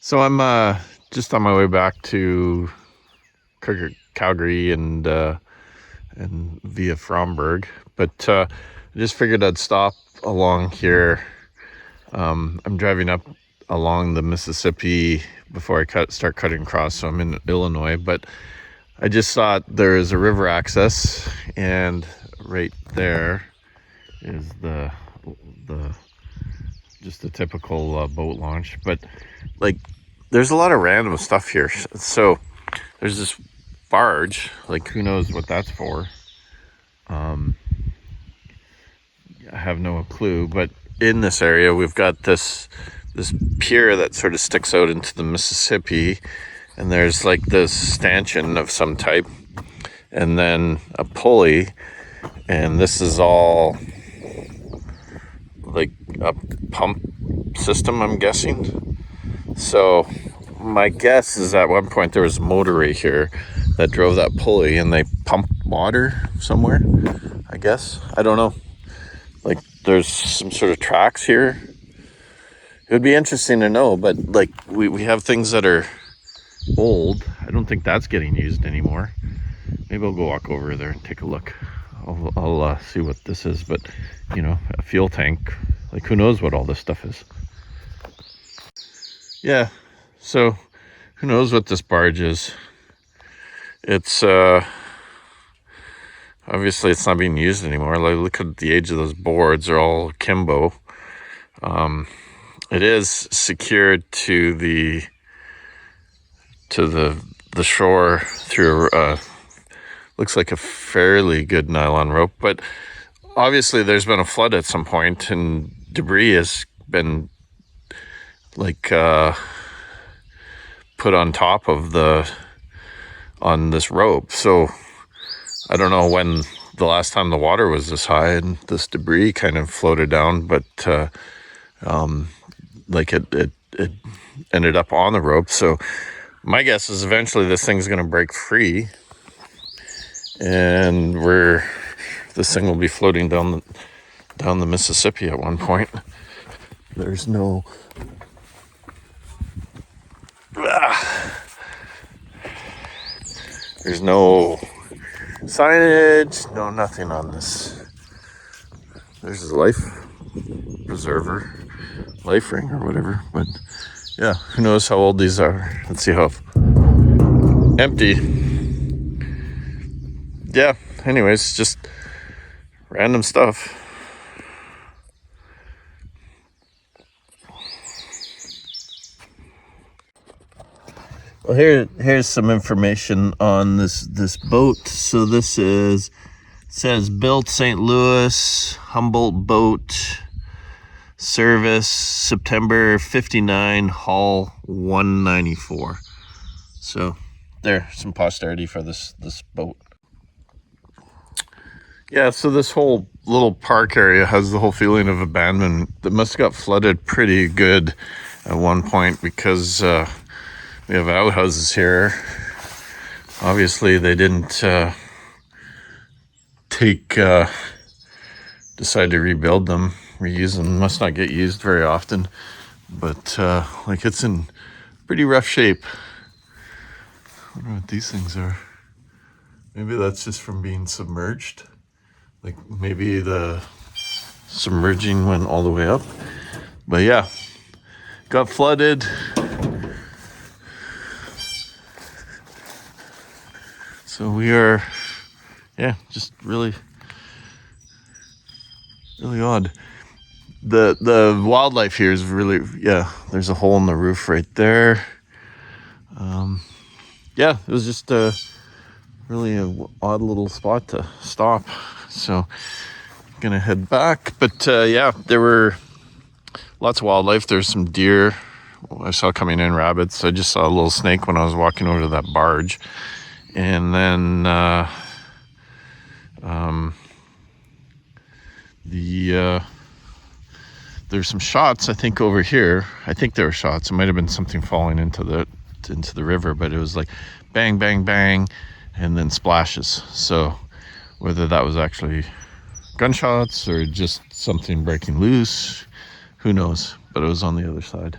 So I'm just on my way back to Calgary and via Fromberg, but I just figured I'd stop along here. I'm driving up along the Mississippi before I start cutting across, so I'm in Illinois. But I just thought there is a river access, and right there is the just a typical boat launch. But like, there's a lot of random stuff here. So there's this barge, like who knows what that's for. I have no clue, but in this area we've got this pier that sort of sticks out into the Mississippi, and there's like this stanchion of some type, and then a pulley, and this is all like a pump system, I'm guessing. So my guess is at one point there was a motor right here that drove that pulley, and they pumped water somewhere, I guess. I don't know. Like, there's some sort of tracks here. It would be interesting to know, but like we have things that are old. I don't think that's getting used anymore. Maybe I'll go walk over there and take a look. I'll see what this is, but you know, a fuel tank, like who knows what all this stuff is. Yeah, so who knows what this barge is. It's obviously it's not being used anymore. Like, look at the age of those boards, they're all kimbo. It is secured to the shore through looks like a fairly good nylon rope, but obviously there's been a flood at some point, and debris has been like put on top of this rope. So I don't know when the last time the water was this high and this debris kind of floated down, but like it ended up on the rope. So my guess is eventually this thing's going to break free, and this thing will be floating down the Mississippi at one point. There's no signage, no nothing on this. There's a life preserver, life ring or whatever, but yeah, who knows how old these are. Let's see how empty. Yeah, anyways, just random stuff. Well, here's some information on this boat. So this says built St. Louis, Humboldt boat, service September 59, hull 194. So there's some posterity for this boat. Yeah, so this whole little park area has the whole feeling of abandonment. It must have got flooded pretty good at one point, because we have outhouses here. Obviously they didn't decide to rebuild them, reuse them. Must not get used very often, but like, it's in pretty rough shape. I wonder what these things are. Maybe that's just from being submerged. Like, maybe the submerging went all the way up. But yeah, got flooded. So we are, yeah, just really odd. The wildlife here is really, yeah, there's a hole in the roof right there. Yeah, it was just really an odd little spot to stop. So gonna head back, but yeah, there were lots of wildlife. There's some deer I saw coming in, rabbits. I just saw a little snake when I was walking over to that barge. And then there's some shots, I think, over here. I think there were shots. It might have been something falling into the river, but it was like bang, bang, bang, and then splashes. So whether that was actually gunshots or just something breaking loose, who knows? But it was on the other side.